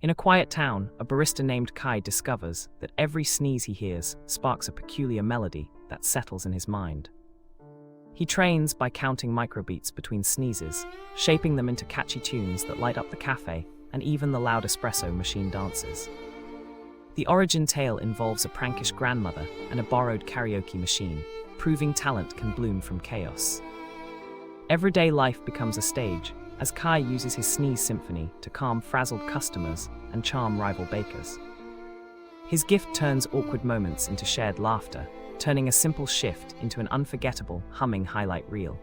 In a quiet town, a barista named Kai discovers that every sneeze he hears sparks a peculiar melody that settles in his mind. He trains by counting microbeats between sneezes, shaping them into catchy tunes that light up the cafe and even the loud espresso machine dances. The origin tale involves a prankish grandmother and a borrowed karaoke machine, proving talent can bloom from chaos. Everyday life becomes a stage, as Kai uses his sneeze symphony to calm frazzled customers and charm rival bakers. His gift turns awkward moments into shared laughter, turning a simple shift into an unforgettable, humming highlight reel.